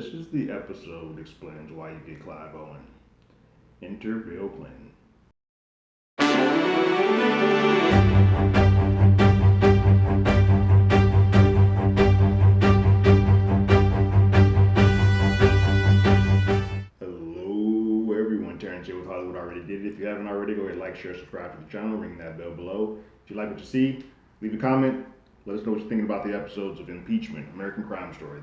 This is the episode that explains why you get Clive Owen. Enter Bill Clinton. Hello, everyone. Terrence here with Hollywood Already Did It. If you haven't already, go ahead, like, share, subscribe to the channel, ring that bell below. If you like what you see, leave a comment. Let us know what you're thinking about the episodes of Impeachment, American Crime Story.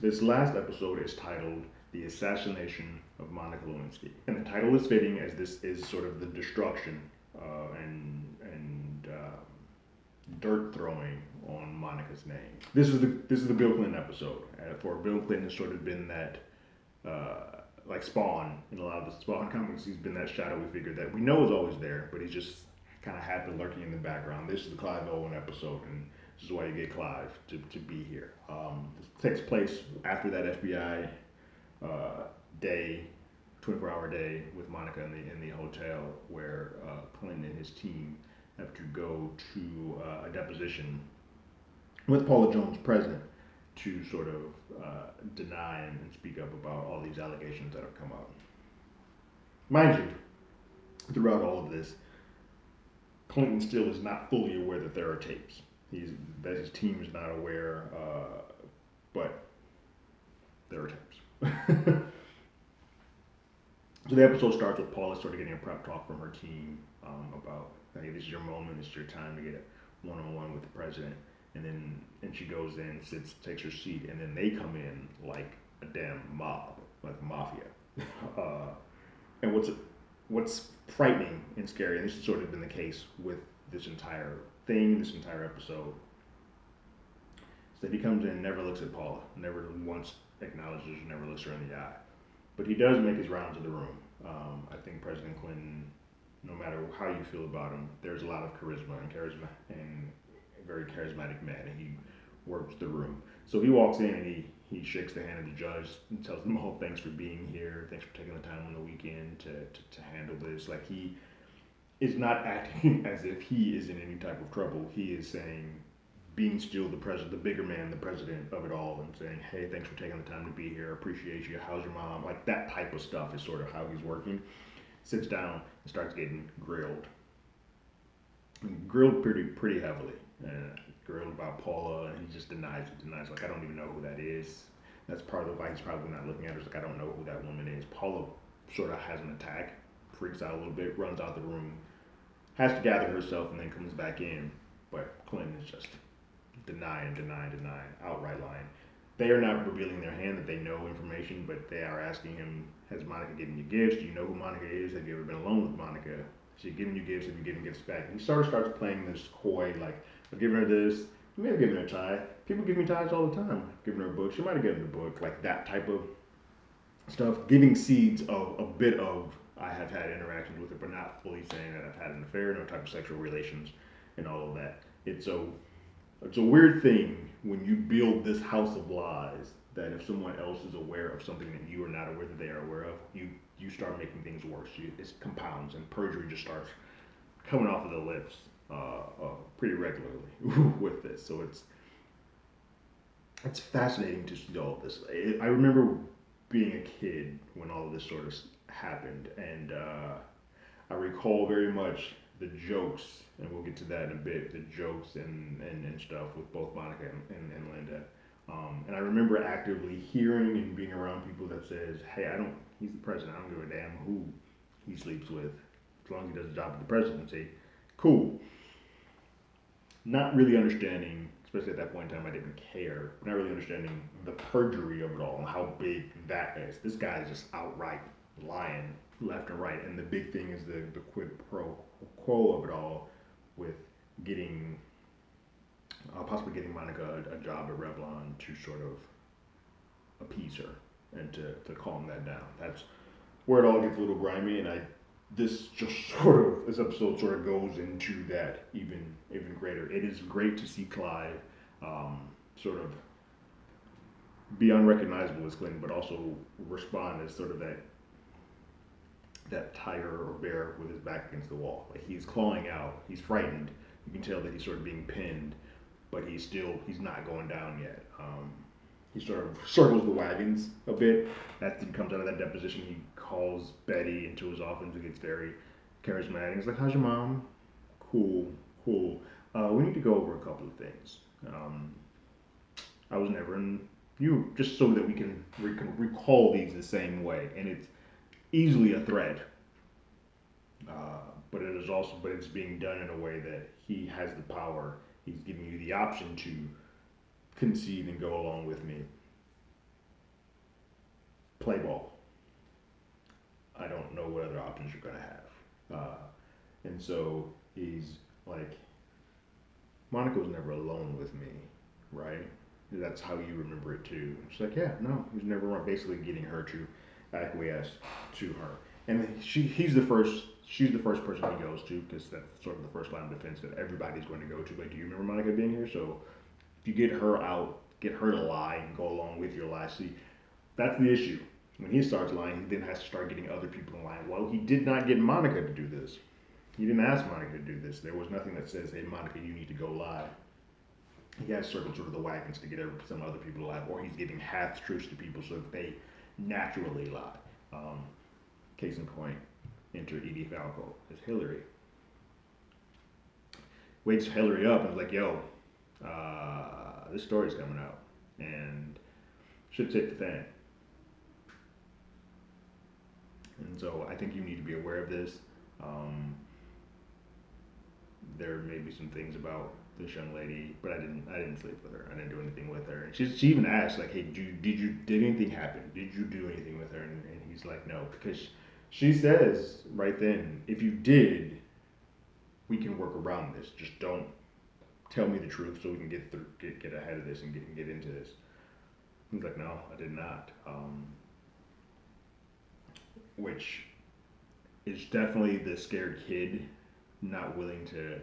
This last episode is titled The Assassination of Monica Lewinsky. And the title is fitting as this is sort of the destruction and dirt throwing on Monica's name. This is the Bill Clinton episode. For Bill Clinton has sort of been that like Spawn in a lot of the Spawn comics. He's been that shadowy figure that we know is always there, but he's just kind of had been lurking in the background. This is the Clive Owen episode, and this is why you get Clive to be here. This takes place after that FBI day, 24-hour day with Monica in the hotel where Clinton and his team have to go to a deposition with Paula Jones present to sort of deny and speak up about all these allegations that have come out. Mind you, throughout all of this, Clinton still is not fully aware that there are tapes. That his team is not aware, but there are tapes. So the episode starts with Paula sort of getting a prep talk from her team about, hey, this is your moment, it's your time to get a one-on-one with the president. And she goes in, sits, takes her seat, and then they come in like a damn mob, like mafia. And what's frightening and scary, and this has sort of been the case with this entire thing, this entire episode, is that he comes in, never looks at Paula, never once acknowledges her, never looks her in the eye. But he does make his rounds of the room. I think President Clinton, no matter how you feel about him, there's a lot of charisma and very charismatic man, and he works the room. So he walks in and he shakes the hand of the judge and tells them, oh, thanks for being here, thanks for taking the time on the weekend to handle this. Like, he is not acting as if he is in any type of trouble. He is saying, being still the president, the bigger man, the president of it all, and saying, hey, thanks for taking the time to be here, appreciate you, how's your mom? Like, that type of stuff is sort of how he's working. Sits down and starts getting grilled. And grilled pretty heavily. Grilled about Paula, and he just denies, like, I don't even know who that is. That's part of why he's probably not looking at her. It's like, I don't know who that woman is. Paula sort of has an attack, freaks out a little bit, runs out the room, has to gather herself, and then comes back in. But Clinton is just denying, outright lying. They are not revealing their hand that they know information, but they are asking him, has Monica given you gifts? Do you know who Monica is? Have you ever been alone with Monica? Has she given you gifts? Have you given gifts back? And he sort of starts playing this coy, like, I've given her this, I may have given her a tie. People give me ties all the time. I've given her a book, she might have given the book, like that type of stuff. Giving seeds of a bit of, I have had interactions with her, but not fully saying that I've had an affair, no type of sexual relations, and all of that. It's a weird thing when you build this house of lies that if someone else is aware of something that you are not aware that they are aware of, you start making things worse. It compounds, and perjury just starts coming off of the lips pretty regularly with this. So it's fascinating to see all of this. I remember being a kid when all of this sort of happened, and I recall very much the jokes, and we'll get to that in a bit, the jokes and stuff with both Monica and Linda. And I remember actively hearing and being around people that says, hey, he's the president, I don't give a damn who he sleeps with, as long as he does the job of the presidency, cool. Not really understanding, especially at that point in time, I didn't care, not really understanding the perjury of it all and how big that is. This guy is just outright lying left and right, and the big thing is the quid pro quo of it all, with possibly getting Monica a job at Revlon to sort of appease her and to calm that down. That's where it all gets a little grimy, and this episode sort of goes into that even greater. It is great to see Clive sort of be unrecognizable as Clinton, but also respond as sort of that tiger or bear with his back against the wall. Like, he's clawing out, he's frightened. You can tell that he's sort of being pinned, but he's not going down yet. he sort of circles the wagons a bit. After he comes out of that deposition, he calls Betty into his office and gets very charismatic. He's like, "How's your mom?" "Cool, cool. We need to go over a couple of things. Um, I was never in you, just so that we can recall these the same way, and it's easily a threat, but it is also but it's being done in a way that he has the power. He's giving you the option to concede and go along with me. Play ball. I don't know what other options you're gonna have." And so he's like, "Monica was never alone with me, right? That's how you remember it too." She's like, "Yeah, no, he was never wrong." Basically, getting her to acquiesce to her, and he's the first. She's the first person he goes to because that's sort of the first line of defense that everybody's going to go to. Like, do you remember Monica being here? So if you get her out, get her to lie and go along with your lie. See, that's the issue. When he starts lying, he then has to start getting other people in line. Well, he did not get Monica to do this. He didn't ask Monica to do this. There was nothing that says, "Hey, Monica, you need to go lie." He has circled sort of the wagons to get some other people to lie, or he's giving half truths to people so that they naturally lie. Um, Case in point, enter Edie Falco as Hillary. Wakes Hillary up and is like, "Yo, this story's coming out, and should take the fan." And so I think you need to be aware of this. Um, there may be some things about this young lady, but I didn't sleep with her. I didn't do anything with her. And she even asked like, "Hey, did anything happen? Did you do anything with her?" And he's like, "No," because she says right then, "If you did, we can work around this. Just don't tell me the truth so we can get ahead of this and get into this." He's like, "No, I did not," which is definitely the scared kid not willing to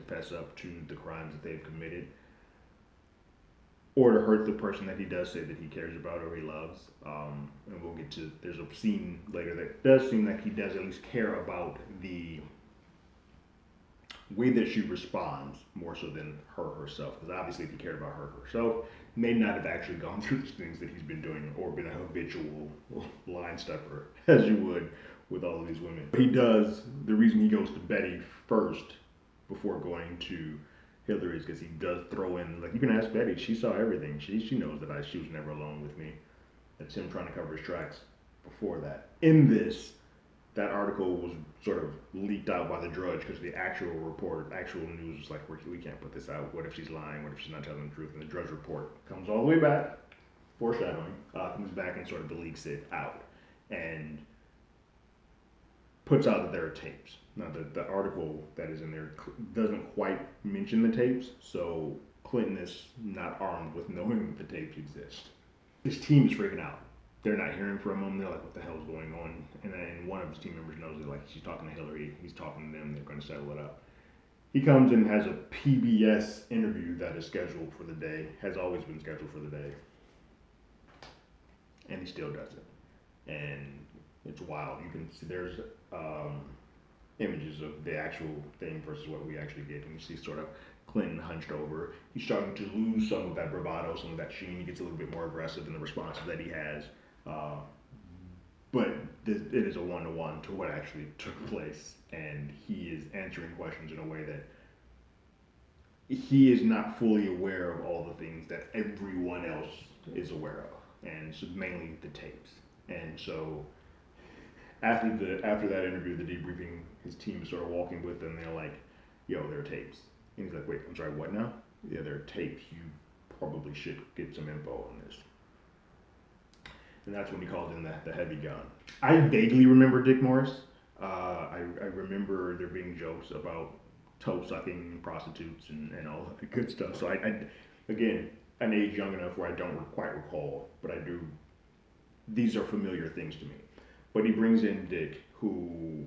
fess up to the crimes that they've committed or to hurt the person that he does say that he cares about or he loves. And we'll get to, there's a scene later that does seem like he does at least care about the way that she responds more so than her herself. Because obviously, if he cared about her herself, may not have actually gone through the things that he's been doing or been a habitual line stepper as you would with all of these women. But he does. The reason he goes to Betty first before going to Hillary is because he does throw in, like, you can ask Betty. She saw everything. She knows that she was never alone with me. That's him trying to cover his tracks before that. In this, that article was sort of leaked out by the Drudge because the actual report, actual news was like, we can't put this out. What if she's lying? What if she's not telling the truth? And the Drudge report comes all the way back, foreshadowing, comes back and sort of leaks it out and puts out that there are tapes. Now, the article that is in there doesn't quite mention the tapes, so Clinton is not armed with knowing that the tapes exist. His team is freaking out. They're not hearing from him. They're like, "What the hell is going on?" And then one of his team members knows it. Like, she's talking to Hillary. He's talking to them. They're going to settle it up. He comes and has a PBS interview that is scheduled for the day. Has always been scheduled for the day, and he still does it. And it's wild. You can see there's images of the actual thing versus what we actually get, and you see sort of Clinton hunched over. He's starting to lose some of that bravado, some of that sheen. He gets a little bit more aggressive in the responses that he has. But it is a one-to-one to what actually took place, and he is answering questions in a way that he is not fully aware of all the things that everyone else is aware of, and so mainly the tapes. And so after that interview, the debriefing, his team is sort of walking with them. They're like, "Yo, there are tapes." And he's like, "Wait, I'm sorry, what now?" "Yeah, there are tapes. You probably should get some info on this." And that's when he called in the heavy gun. I vaguely remember Dick Morris. I remember there being jokes about toe sucking prostitutes and all that good stuff. So again, an age young enough where I don't quite recall, but I do. These are familiar things to me. But he brings in Dick, who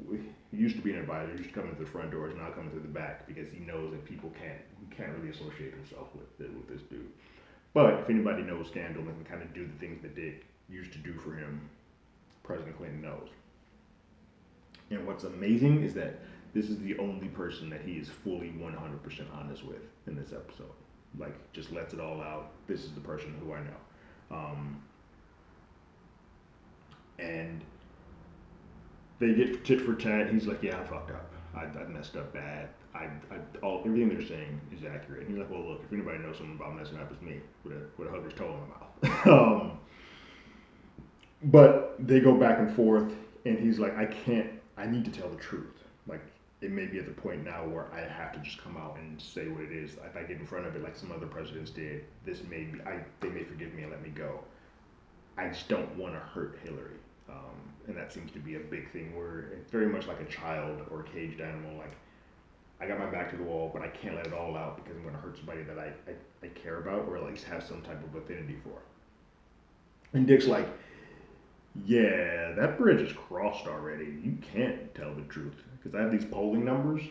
used to be an advisor, used to come in through the front door, is now coming through the back because he knows that people can't really associate himself with this dude. But if anybody knows Scandal and can kind of do the things that Dick used to do for him, President Clinton knows. And what's amazing is that this is the only person that he is fully 100% honest with in this episode. Like, just lets it all out. This is the person who I know. Um, and they get tit for tat. He's like, yeah, I fucked up. I messed up bad. Everything they're saying is accurate. And he's like, well, look, if anybody knows something about messing up, it's me. What a hugger's told him about. But they go back and forth, and he's like, I can't. I need to tell the truth. Like, it may be at the point now where I have to just come out and say what it is. If I get in front of it like some other presidents did, they may forgive me and let me go. I just don't want to hurt Hillary. And that seems to be a big thing where it's very much like a child or a caged animal. Like, I got my back to the wall, but I can't let it all out because I'm going to hurt somebody that I care about or at least have some type of affinity for. And Dick's like, yeah, that bridge is crossed already. You can't tell the truth because I have these polling numbers.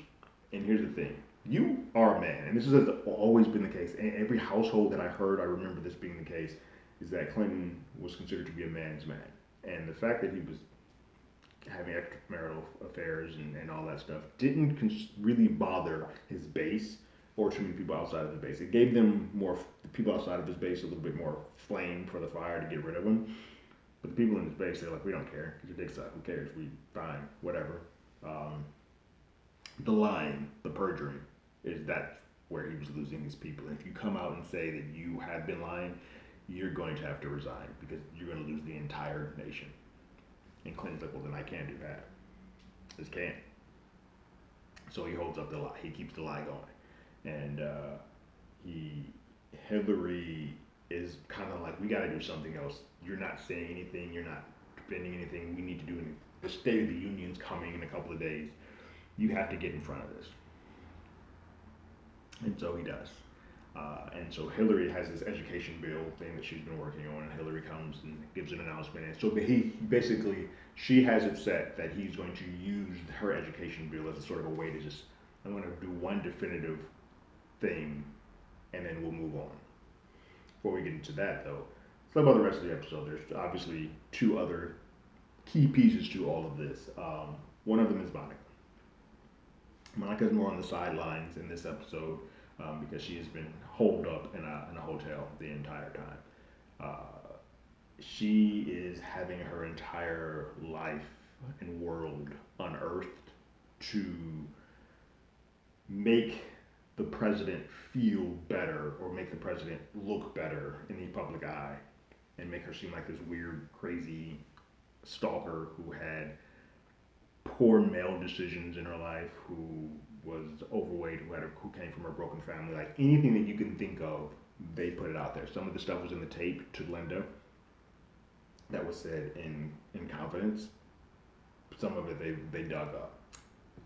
And here's the thing: you are a man, and this has always been the case. And every household that I heard, I remember this being the case, is that Clinton was considered to be a man's man, and the fact that he was having extramarital affairs and all that stuff didn't really bother his base or too many people outside of the base. It gave them the people outside of his base a little bit more flame for the fire to get rid of him. But the people in his base, they're like, we don't care. Because your dick's out. Who cares? We fine. Whatever. The lying, the perjuring, that's where he was losing his people. And if you come out and say that you have been lying, you're going to have to resign because you're going to lose the entire nation. And Clinton's like, well, then I can't do that. Just can't. So he holds up the lie. He keeps the lie going. And Hillary is kind of like, we got to do something else. You're not saying anything. You're not defending anything. We need to do anything. The State of the Union's coming in a couple of days. You have to get in front of this. And so he does. And so Hillary has this education bill thing that she's been working on, and Hillary comes and gives an announcement. And so she has it set that he's going to use her education bill as a sort of a way to just, I'm going to do one definitive thing, and then we'll move on. Before we get into that, though, let's talk about the rest of the episode. There's obviously two other key pieces to all of this. One of them is Monica. Monica's more on the sidelines in this episode because she has been holed up in a hotel the entire time. She is having her entire life and world unearthed to make the president feel better or make the president look better in the public eye and make her seem like this weird, crazy stalker who had poor male decisions in her life, who was overweight, who came from a broken family. Like anything that you can think of, they put it out there. Some of the stuff was in the tape to Linda that was said in confidence. Some of it they dug up.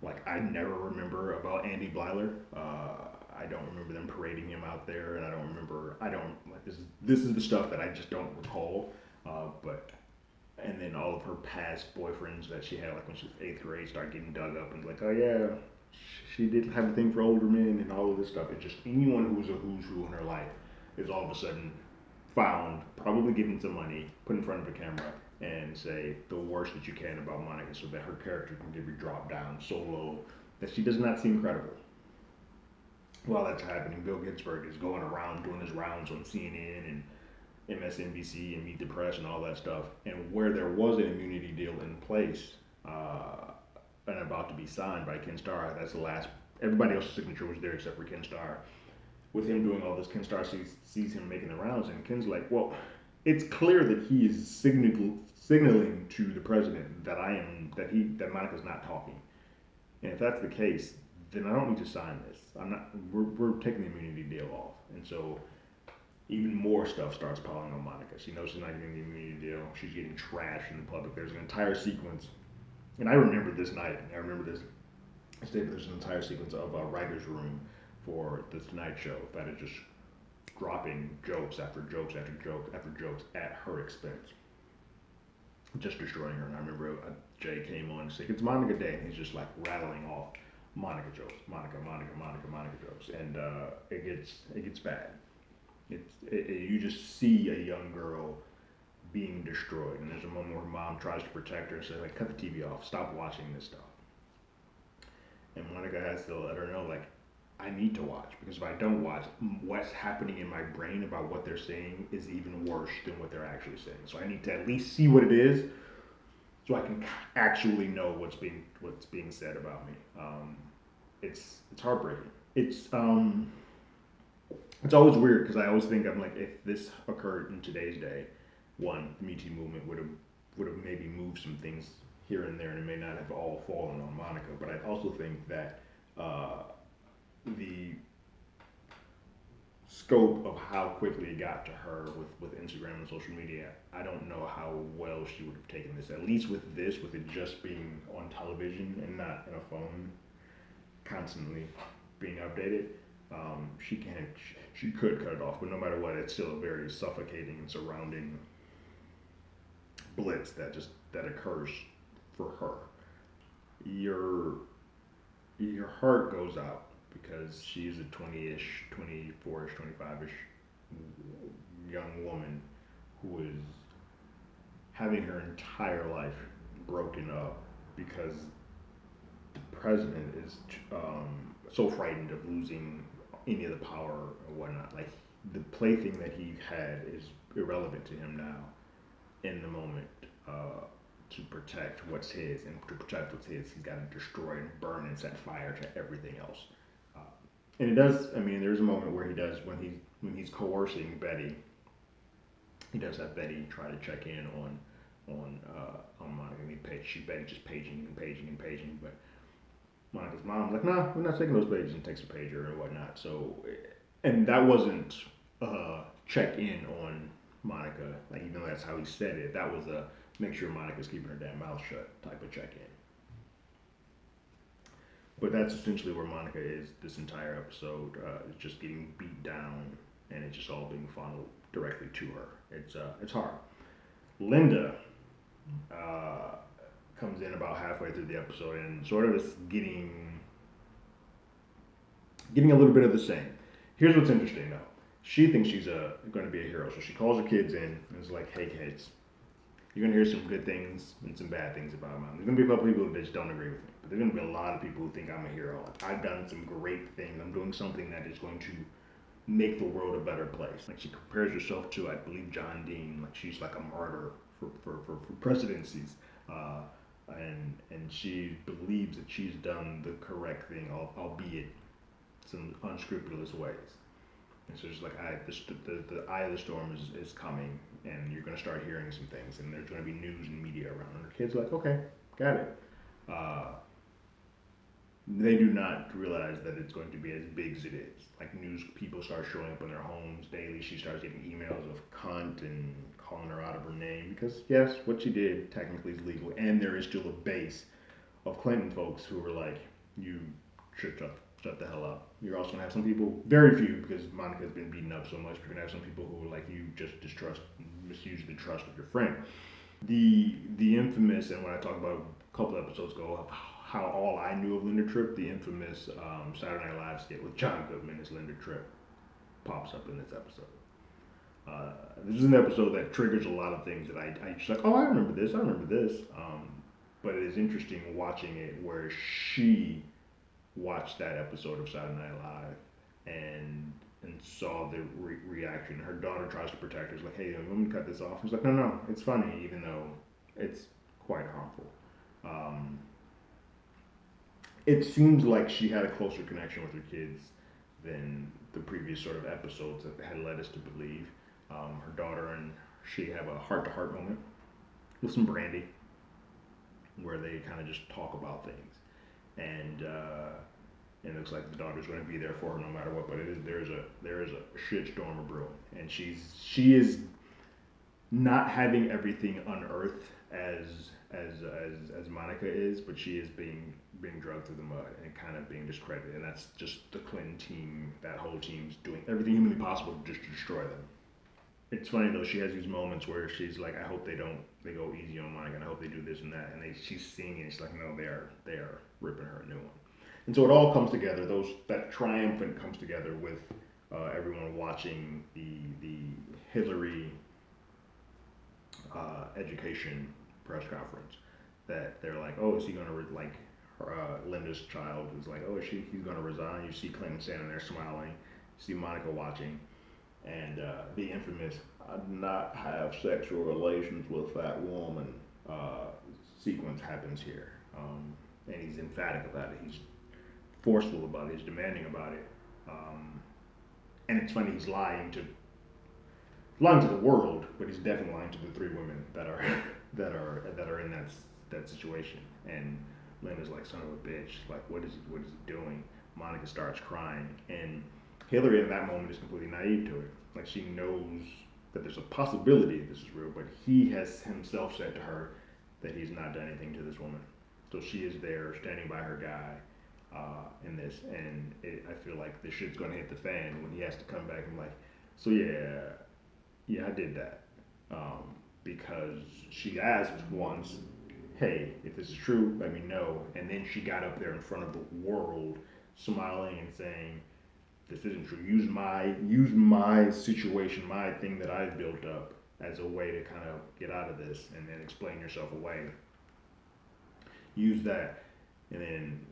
Like I never remember about Andy Blyler. I don't remember them parading him out there, and this is the stuff that I just don't recall. And then all of her past boyfriends that she had, like when she was 8th grade, start getting dug up and like, oh yeah, she did have a thing for older men and all of this stuff. It's just anyone who was a who's who in her life is all of a sudden found, probably given some money, put in front of a camera, and say the worst that you can about Monica so that her character can be dropped down so low that she does not seem credible. While that's happening, Bill Ginsburg is going around doing his rounds on CNN and MSNBC and Meet the Press and all that stuff. And where there was an immunity deal in place and about to be signed by Ken Starr, that's the last, everybody else's signature was there except for Ken Starr. With him doing all this, Ken Starr sees him making the rounds, and Ken's like, well, it's clear that he is signaling to the president that Monica's not talking. And if that's the case, then I don't need to sign this. We're taking the immunity deal off. And so even more stuff starts piling on Monica. She knows she's not getting the immunity deal. She's getting trashed in the public. There's an entire sequence, and I remember this night. I remember this. There's an entire sequence of a writer's room for the Tonight Show that is just dropping jokes after jokes after joke after jokes at her expense, just destroying her. And I remember Jay came on and said, "It's Monica Day," and he's just like rattling off Monica jokes, Monica jokes, and it gets bad. You just see a young girl being destroyed, and there's a moment where her mom tries to protect her and says, like, cut the TV off, stop watching this stuff. And Monica has to let her know, like, I need to watch, because if I don't watch, what's happening in my brain about what they're saying is even worse than what they're actually saying. So I need to at least see what it is, so I can actually know what's being said about me. It's heartbreaking. It's always weird, because I always think, I'm like, if this occurred in today's day, one, the Me Too movement would have maybe moved some things here and there, and it may not have all fallen on Monica. But I also think that the scope of how quickly it got to her with Instagram and social media, I don't know how well she would have taken this. At least with this, with it just being on television and not in a phone, constantly being updated, she can't. She could cut it off, but no matter what, it's still a very suffocating and surrounding blitz that occurs for her. Your your heart goes out, because she's a 20-ish, 24-ish, 25-ish young woman who is having her entire life broken up because the president is so frightened of losing any of the power or whatnot. Like, the plaything that he had is irrelevant to him now in the moment. To protect what's his, and to protect what's his, he's got to destroy and burn and set fire to everything else. Uh, and it does. I mean, there's a moment where he does, when he's coercing Betty. He does have Betty try to check in on Monica. Betty just paging and paging and paging, but Monica's mom's like, nah, we're not taking those pages, and takes a pager and whatnot. So, and that wasn't check in on Monica, like, even though that's how he said it. That was a make sure Monica's keeping her damn mouth shut type of check in. But that's essentially where Monica is this entire episode. It's just getting beat down, and it's just all being funneled directly to her. It's hard. Linda comes in about halfway through the episode and sort of is getting a little bit of the same. Here's what's interesting, though. She thinks she's going to be a hero, so she calls her kids in and is like, "Hey kids, you're going to hear some good things and some bad things about me. There's going to be a couple people that just don't agree with me, but there's going to be a lot of people who think I'm a hero. Like, I've done some great things. I'm doing something that is going to make the world a better place." Like, she compares herself to, I believe, John Dean. Like, she's like a martyr for presidencies. And she believes that she's done the correct thing, albeit some unscrupulous ways. And so it's like, the eye of the storm is coming, and you're going to start hearing some things, and there's going to be news and media around. And the kids are like, okay, got it. They do not realize that it's going to be as big as it is. Like, news people start showing up in their homes daily. She starts getting emails of cunt and calling her out of her name, because yes, what she did technically is legal, and there is still a base of Clinton folks who are like, you should shut the hell up. You're also gonna have some people, very few, because Monica's been beaten up so much, you're gonna have some people who are like, you just distrust, misuse the trust of your friend. The infamous, and when I talked about a couple episodes ago, of how all I knew of Linda Tripp, the infamous Saturday Night Live skit with John Goodman as Linda Tripp pops up in this episode. This is an episode that triggers a lot of things that I just like, oh, I remember this. But it is interesting watching it where she watched that episode of Saturday Night Live and saw the reaction. Her daughter tries to protect her. She's like, hey, let me cut this off. She's like, no, it's funny, even though it's quite harmful. It seems like she had a closer connection with her kids than the previous sort of episodes that had led us to believe. Her daughter and she have a heart-to-heart moment with some brandy, where they kind of just talk about things, and it looks like the daughter's going to be there for her no matter what. But there is a shitstorm of brewing, and she is not having everything unearthed as Monica is, but she is being dragged through the mud and kind of being discredited, and that's just the Clinton team. That whole team's doing everything humanly possible to just destroy them. It's funny though, she has these moments where she's like, I hope they go easy on Monica, and I hope they do this and that, and she's singing, and she's like, no, they are ripping her a new one. And so it all comes together, that triumphant comes together with everyone watching the Hillary education press conference, that they're like, oh, is he going to, like, Linda's child is like, oh, he's going to resign. You see Clinton standing there smiling. You see Monica watching, and the infamous "I did not have sexual relations with that woman" sequence happens here, and he's emphatic about it. He's forceful about it. He's demanding about it, and it's funny. He's lying to the world, but he's definitely lying to the three women that are that are in that situation. And Linda's like, son of a bitch, like what is he doing? Monica starts crying, and Hillary in that moment is completely naive to it. Like she knows that there's a possibility this is real, but he has himself said to her that he's not done anything to this woman. So she is there standing by her guy in this, and I feel like the shit's gonna hit the fan when he has to come back and like, so yeah, I did that. Because she asked once, hey, if this is true, let me know. And then she got up there in front of the world, smiling and saying, this isn't true. Use my situation, my thing that I've built up as a way to kind of get out of this and then explain yourself away. Use that and then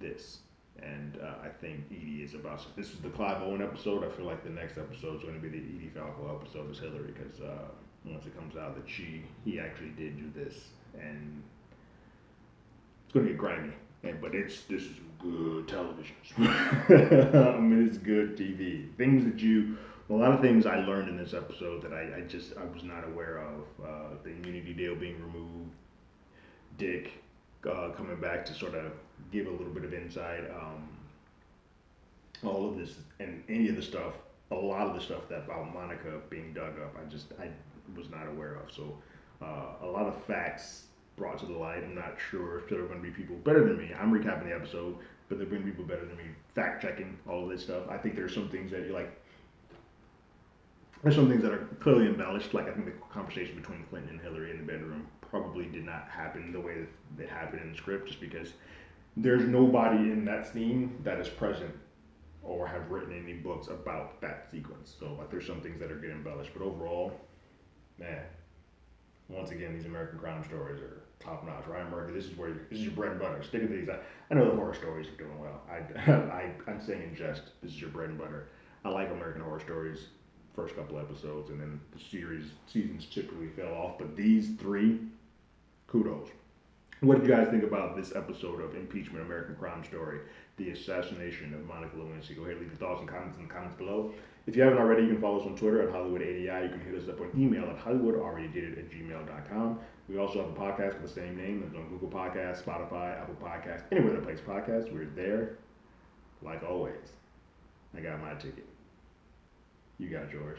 this. And I think Edie is about. This is the Clive Owen episode. I feel like the next episode is going to be the Edie Falco episode as Hillary, because once it comes out that he actually did do this, and it's going to get grimy. But this is good television. I mean, it's good TV. A lot of things I learned in this episode that I was not aware of. The immunity deal being removed, Dick coming back to sort of give a little bit of insight. All of this and any of the stuff, a lot of the stuff that about Monica being dug up, I was not aware of. So a lot of facts brought to the light. I'm not sure if there are going to be people better than me. I'm recapping the episode, but there are going to be people better than me fact checking all of this stuff. I think there's some things that you're like. There's some things that are clearly embellished. Like I think the conversation between Clinton and Hillary in the bedroom probably did not happen the way that it happened in the script, just because there's nobody in that scene that is present or have written any books about that sequence. So like there's some things that are getting embellished, but overall, man, once again, these American crime stories are top notch. Ryan Murphy, this is your bread and butter. Stick with these. I know the horror stories are doing well. I'm saying in jest, this is your bread and butter. I like American Horror Stories first couple episodes, and then the seasons typically fell off. But these three, kudos. What did you guys think about this episode of Impeachment, American Crime Story, the assassination of Monica Lewinsky? Go ahead and leave your thoughts and comments in the comments below. If you haven't already, you can follow us on Twitter at HollywoodADI. You can hit us up on email at HollywoodAlreadyDidIt@gmail.com. We also have a podcast with the same name. It's on Google Podcasts, Spotify, Apple Podcasts, anywhere that plays podcasts. We're there. Like always, I got my ticket. You got yours.